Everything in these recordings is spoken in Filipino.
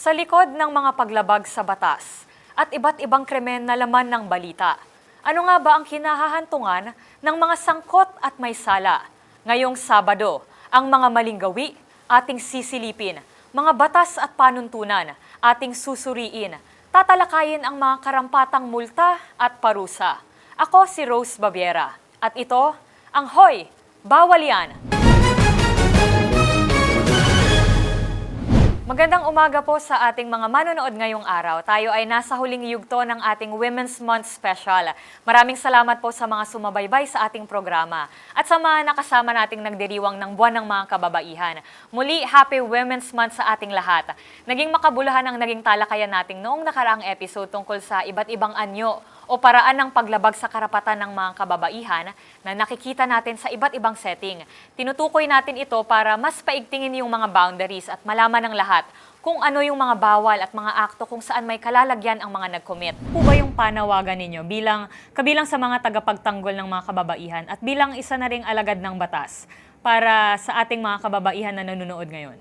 Sa likod ng mga paglabag sa batas at iba't ibang krimen na laman ng balita, ano nga ba ang kinahahantungan ng mga sangkot at may sala? Ngayong Sabado, ang mga maling gawi ating sisilipin, mga batas at panuntunan ating susuriin, tatalakayin ang mga karampatang multa at parusa. Ako si Rose Baviera at ito ang Hoy! Bawal Yan! Magandang umaga po sa ating mga manonood ngayong araw. Tayo ay nasa huling yugto ng ating Women's Month Special. Maraming salamat po sa mga sumabaybay sa ating programa at sa mga nakasama nating nagdiriwang ng Buwan ng Mga Kababaihan. Muli, Happy Women's Month sa ating lahat. Naging makabuluhan ang naging talakayan nating noong nakaraang episode tungkol sa iba't ibang anyo o paraan ng paglabag sa karapatan ng mga kababaihan na nakikita natin sa iba't ibang setting. Tinutukoy natin ito para mas paigtingin yung mga boundaries at malaman ng lahat kung ano yung mga bawal at mga akto kung saan may kalalagyan ang mga nag-commit. Po ba yung panawagan ninyo kabilang sa mga tagapagtanggol ng mga kababaihan at bilang isa na ring alagad ng batas para sa ating mga kababaihan na nanonood ngayon?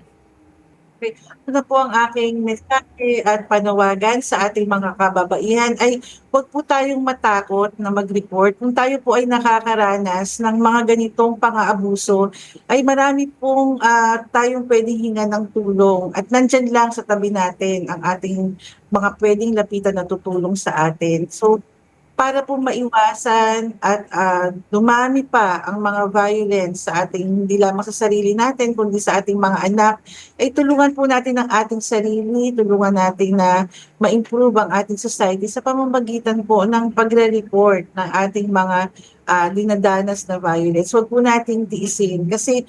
Ano po ang aking mensahe at panawagan sa ating mga kababaihan ay huwag po tayong matakot na mag-report. Kung tayo po ay nakakaranas ng mga ganitong pang-aabuso, ay marami pong tayong pwedeng hinga ng tulong at nandyan lang sa tabi natin ang ating mga pwedeng lapitan na tutulong sa atin. So, para po maiwasan at dumami pa ang mga violence sa ating hindi lamang sa sarili natin kundi sa ating mga anak, ay tulungan po natin ang ating sarili, tulungan natin na ma-improve ang ating society sa pamamagitan po ng pagre-report ng ating mga dinadanas na violence. Huwag po nating tiisin kasi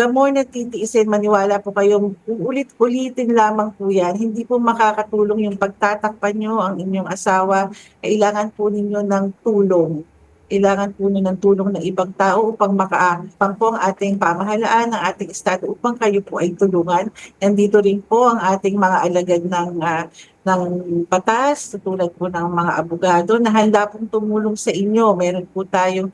the more na titiisin, maniwala po kayong ulit-ulitin lamang po yan. Hindi po makakatulong yung pagtatakpan nyo ang inyong asawa. Kailangan po ninyo ng tulong. Kailangan po ninyo ng tulong ng ibang tao upang makaapang po ang ating pamahalaan, ang ating estado upang kayo po ay tulungan. Nandito rin po ang ating mga alagad ng batas, tulad po ng mga abogado na handa pong tumulong sa inyo. Meron po tayong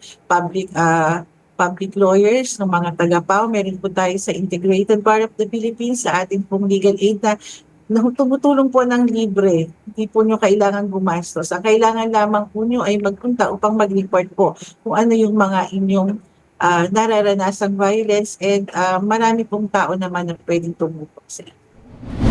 public lawyers, ng mga taga-PAO. Meron po tayo sa Integrated Bar of the Philippines, sa ating pong legal aid na tumutulong po ng libre. Hindi po nyo kailangan gumastos. Ang kailangan lamang po nyo ay magpunta upang mag-report po kung ano yung mga inyong nararanasang violence and marami pong tao naman na pwedeng tumulong sa inyo.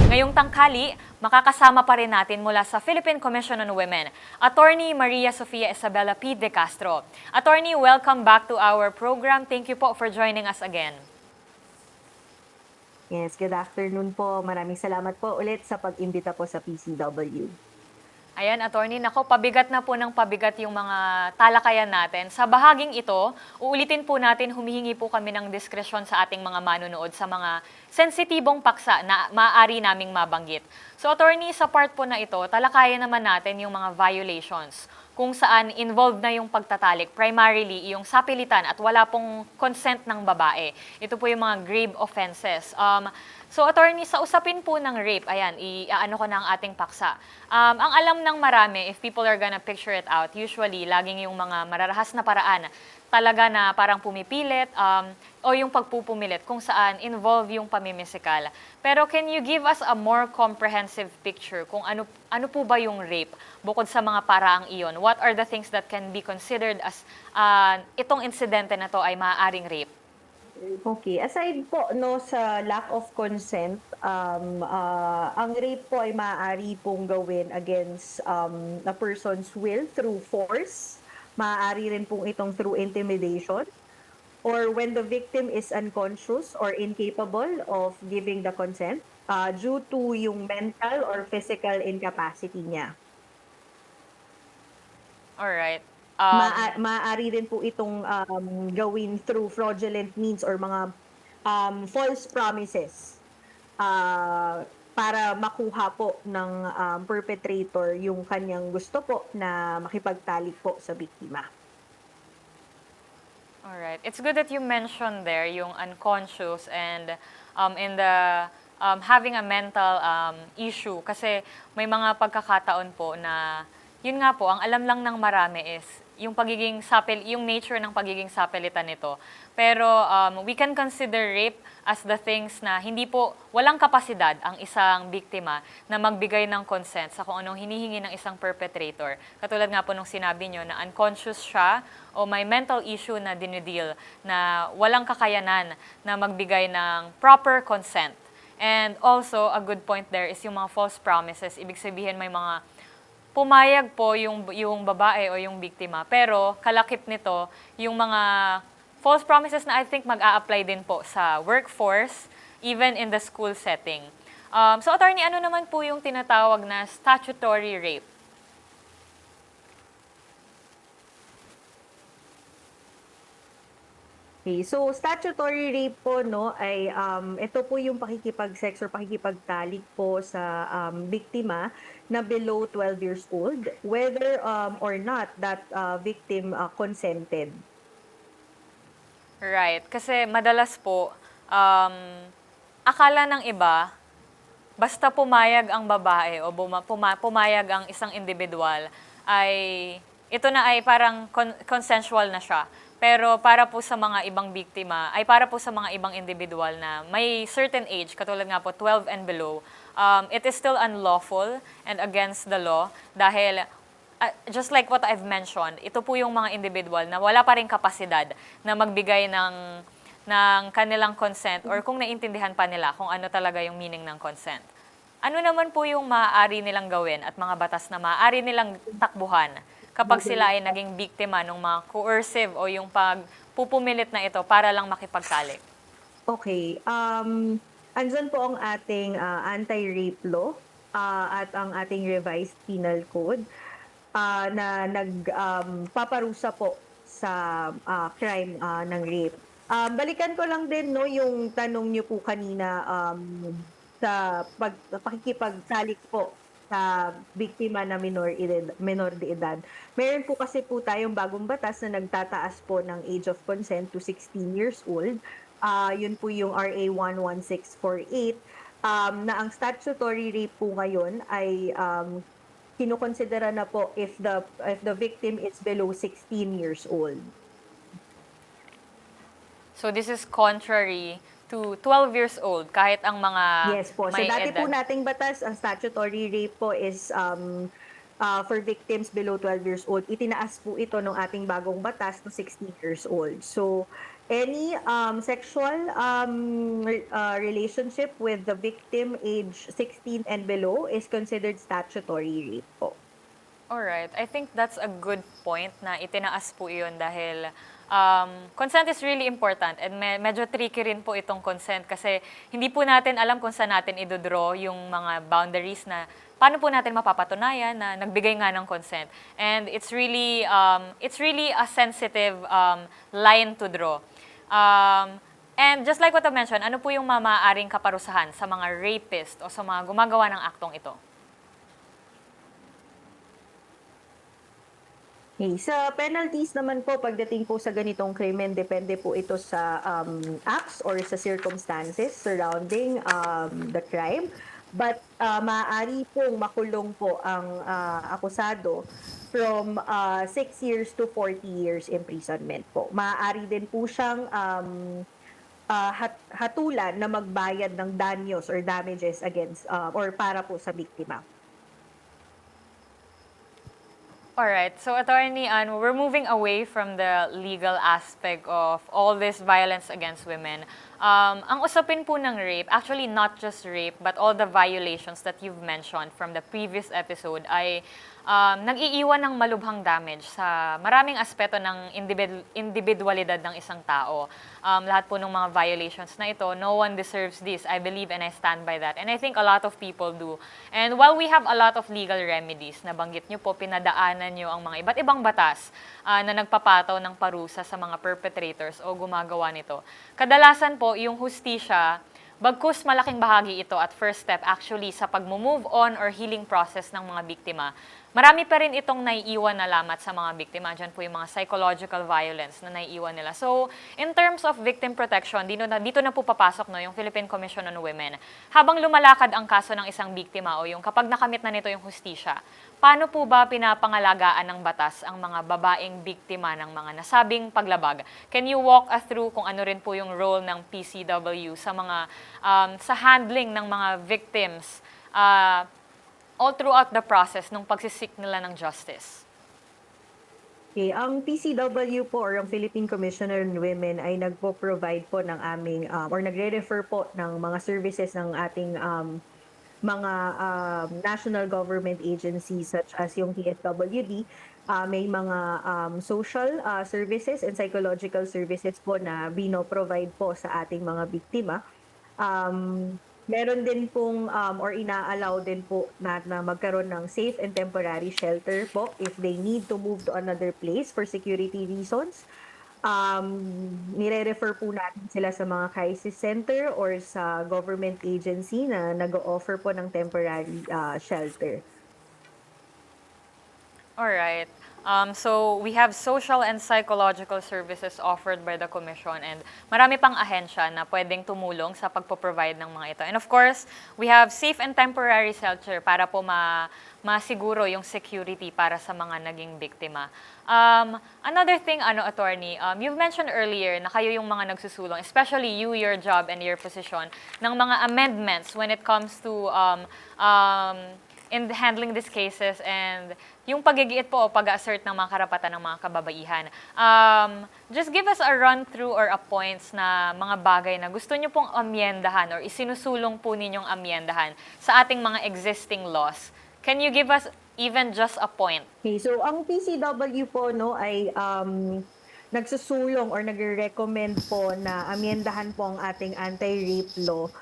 Ngayong tangkali, makakasama pa rin natin mula sa Philippine Commission on Women, Attorney Maria Sofia Isabela P. De Castro. Attorney, welcome back to our program. Thank you po for joining us again. Yes, good afternoon po. Maraming salamat po ulit sa pag-imbita po sa PCW. Ayan, Attorney, nako, pabigat na po ng pabigat yung mga talakayan natin. Sa bahaging ito, uulitin po natin, humihingi po kami ng diskresyon sa ating mga manunood sa mga sensitibong paksa na maaari naming mabanggit. So, Attorney, sa part po na ito, talakayan naman natin yung mga violations kung saan involved na yung pagtatalik, primarily yung sapilitan at wala pong consent ng babae. Ito po yung mga grave offenses. So, Attorney, sa usapin po ng rape, ayan, iaano ko na ang ating paksa. Ang alam ng marami, if people are gonna picture it out, usually, laging yung mga mararahas na paraan, talaga na parang pumipilit, o yung pagpupumilit, kung saan involve yung pamimisikal. Pero can you give us a more comprehensive picture kung ano po ba yung rape, bukod sa mga paraang iyon? What are the things that can be considered as itong insidente na to ay maaaring rape? Okay, aside po no sa lack of consent, ang rape po ay maaari pong gawin against a person's will through force. Maaari rin pong itong through intimidation or when the victim is unconscious or incapable of giving the consent due to yung mental or physical incapacity niya. Alright. Maaari rin po itong gawin through fraudulent means or mga false promises para makuha po ng perpetrator yung kanyang gusto po na makipagtalik po sa biktima. Alright. It's good that you mentioned there yung unconscious and in the having a mental issue kasi may mga pagkakataon po na yun nga po, ang alam lang ng marami is yung nature ng pagiging sapilitan nito. Pero we can consider rape as the things na walang kapasidad ang isang biktima na magbigay ng consent sa kung anong hinihingi ng isang perpetrator. Katulad nga po nung sinabi nyo na unconscious siya o may mental issue na dinideal na walang kakayanan na magbigay ng proper consent. And also, a good point there is yung mga false promises. Ibig sabihin may mga pumayag po yung babae o yung biktima. Pero kalakip nito, yung mga false promises na I think mag-a-apply din po sa workforce, even in the school setting. So attorney, ano naman po yung tinatawag na statutory rape? Okay, so statutory rape po no ay ito po yung pakikipag-sex or pakikipagtalik po sa biktima na below 12 years old whether or not that victim consented. Right. Kasi madalas po, akala ng iba, basta pumayag ang babae o pumayag ang isang individual, ito na ay parang consensual na siya. Pero para po sa mga ibang biktima, para po sa mga ibang individual na may certain age, katulad nga po 12 and below, it is still unlawful and against the law dahil just like what I've mentioned, ito po yung mga individual na wala pa rin kapasidad na magbigay ng kanilang consent or kung naintindihan pa nila kung ano talaga yung meaning ng consent. Ano naman po yung maaari nilang gawin at mga batas na maaari nilang takbuhan kapag sila ay naging biktima ng mga coercive o yung pagpupumilit na ito para lang makipagtalik? Okay, andyan po ang ating anti-rape law at ang ating revised penal code na nagpaparusa po sa crime ng rape. Balikan ko lang din no yung tanong niyo po kanina sa pakikipagtalik po sa biktima na minor de edad. Meron po kasi po tayong bagong batas na nagtataas po ng age of consent to 16 years old. Yun po yung RA 11648 na ang statutory rape po ngayon ay kinukonsidera na po if the victim is below 16 years old. So this is contrary to 12 years old, kahit ang mga Yes po. So may dati edad. po nating batas, ang statutory rape po is for victims below 12 years old. Itinaas po ito ng ating bagong batas to 16 years old. So any sexual relationship with the victim age 16 and below is considered statutory rape po. Alright, I think that's a good point na itinaas po iyon dahil consent is really important and medyo tricky rin po itong consent kasi hindi po natin alam kung saan natin idodraw yung mga boundaries na paano po natin mapapatunayan na nagbigay nga ng consent. And it's really a sensitive line to draw. And just like what I mentioned, ano po yung maaaring kaparusahan sa mga rapist o sa mga gumagawa ng aktong ito? Okay. Sa penalties naman po, pagdating po sa ganitong krimen, depende po ito sa acts or sa circumstances surrounding the crime. But maaari pong makulong po ang akusado from 6 years to 40 years imprisonment po. Maaari din po siyang hatulan na magbayad ng danyos or damages against or para po sa biktima. Alright, so Attorney Ann, we're moving away from the legal aspect of all this violence against women. Ang usapin po ng rape, actually not just rape, but all the violations that you've mentioned from the previous episode ay nag-iiwan ng malubhang damage sa maraming aspeto ng individualidad ng isang tao. Lahat po ng mga violations na ito, no one deserves this. I believe and I stand by that. And I think a lot of people do. And while we have a lot of legal remedies, nabanggit nyo po, pinadaanan nyo ang mga iba't ibang batas na nagpapataw ng parusa sa mga perpetrators o gumagawa nito. Kadalasan po, yung hustisya, Bagkus malaking bahagi ito at first step actually sa pag-move on or healing process ng mga biktima, marami pa rin itong naiiwan na lamat sa mga biktima. Diyan po yung mga psychological violence na naiiwan nila. So, in terms of victim protection, dito na po papasok no, yung Philippine Commission on Women. Habang lumalakad ang kaso ng isang biktima o yung kapag nakamit na nito yung hustisya, paano po ba pinapangalagaan ng batas ang mga babaeng biktima ng mga nasabing paglabag? Can you walk us through kung ano rin po yung role ng PCW sa mga sa handling ng mga victims all throughout the process nung pagsisik nila ng justice? Okay, ang PCW po or ang Philippine Commission on Women ay nagpo-provide po ng aming or nagre-refer po ng mga services ng ating mga national government agencies such as yung PSWD. May mga social services and psychological services po na bino-provide po sa ating mga biktima. Meron din pong or ina-allow din po na magkaroon ng safe and temporary shelter po if they need to move to another place for security reasons. Nire-refer po natin sila sa mga crisis center or sa government agency na nag-o-offer po ng temporary shelter. Alright. So, we have social and psychological services offered by the Commission and marami pang ahensya na pwedeng tumulong sa pagpo-provide ng mga ito. And of course, we have safe and temporary shelter para po masiguro yung security para sa mga naging biktima. Another thing, attorney, you've mentioned earlier na kayo yung mga nagsusulong, especially you, your job, and your position, ng mga amendments when it comes to in handling these cases and yung pagigiit po o pag-assert ng mga karapatan ng mga kababaihan. Just give us a run-through or a points na mga bagay na gusto nyo pong amyendahan or isinusulong po ninyong amyendahan sa ating mga existing laws. Can you give us even just a point? Okay, so ang PCW po no ay nagsusulong or nagre-recommend po na amyendahan po ang ating anti-rape law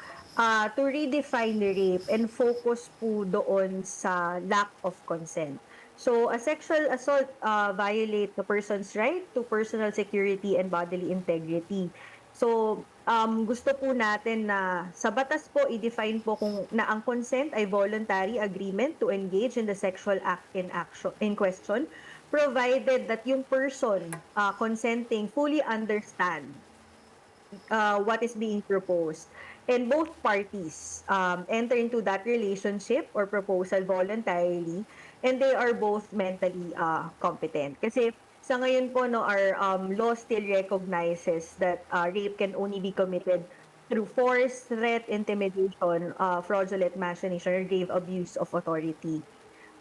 to redefine rape and focus po doon sa lack of consent. So, a sexual assault violates the person's right to personal security and bodily integrity. So, gusto po natin na sa batas po i-define po kung na ang consent ay voluntary agreement to engage in the sexual act in question, provided that yung person consenting fully understand what is being proposed. And both parties enter into that relationship or proposal voluntarily, and they are both mentally competent. Kasi sa ngayon po, no, our law still recognizes that rape can only be committed through force, threat, intimidation, fraudulent machination, or grave abuse of authority.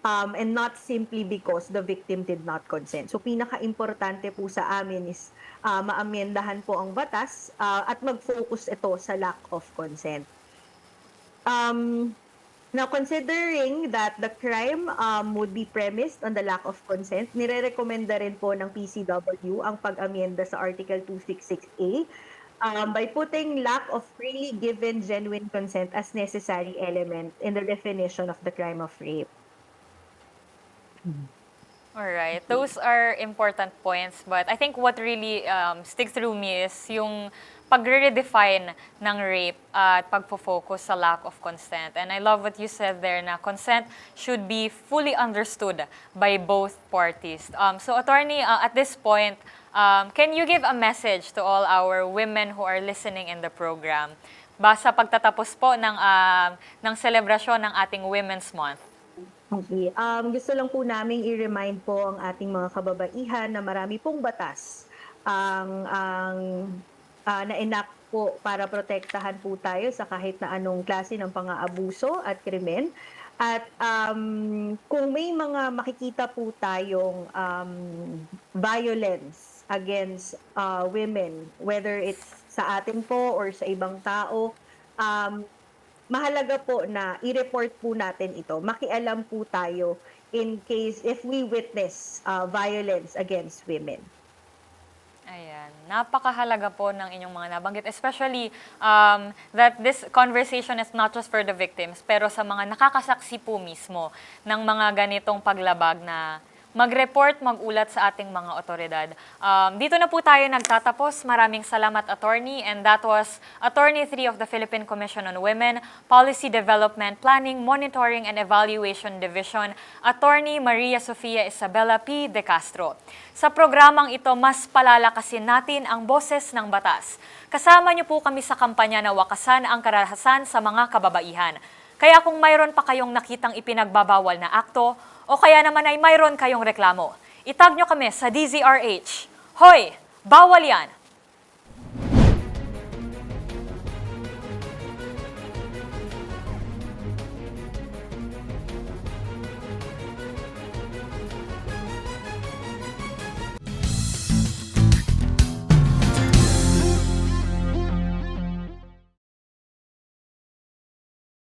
And not simply because the victim did not consent. So pinaka-importante po sa amin is maamyendahan po ang batas at mag-focus ito sa lack of consent. Now, considering that the crime would be premised on the lack of consent, nire-recommenda rin po ng PCW ang pag-amyenda sa Article 266A by putting lack of freely given genuine consent as necessary element in the definition of the crime of rape. Alright, those are important points, but I think what really sticks through me is yung pagre-redefine ng rape at pagpo-focus sa lack of consent. And I love what you said there na consent should be fully understood by both parties. So attorney, at this point, can you give a message to all our women who are listening in the program sa pagtatapos po ng selebrasyon ng ating Women's Month? Okay. Gusto lang po namin i-remind po ang ating mga kababaihan na marami pong batas ang na-enact po para protektahan po tayo sa kahit na anong klase ng pang-aabuso at krimen. At kung may mga makikita po tayong violence against women, whether it's sa atin po or sa ibang tao, mahalaga po na i-report po natin ito. Makialam po tayo in case if we witness violence against women. Ayan. Napakahalaga po ng inyong mga nabanggit. Especially that this conversation is not just for the victims, pero sa mga nakakasaksi po mismo ng mga ganitong paglabag na mag-report, mag-ulat sa ating mga otoridad. Dito na po tayo nagtatapos. Maraming salamat, Attorney. And that was Attorney 3 of the Philippine Commission on Women, Policy Development, Planning, Monitoring, and Evaluation Division, Attorney Maria Sofia Isabela P. De Castro. Sa programang ito, mas palalakasin natin ang boses ng batas. Kasama niyo po kami sa kampanya na wakasan ang karahasan sa mga kababaihan. Kaya kung mayroon pa kayong nakitang ipinagbabawal na akto, o kaya naman ay mayroon kayong reklamo, itag nyo kami sa DZRH. Hoy! Bawal yan!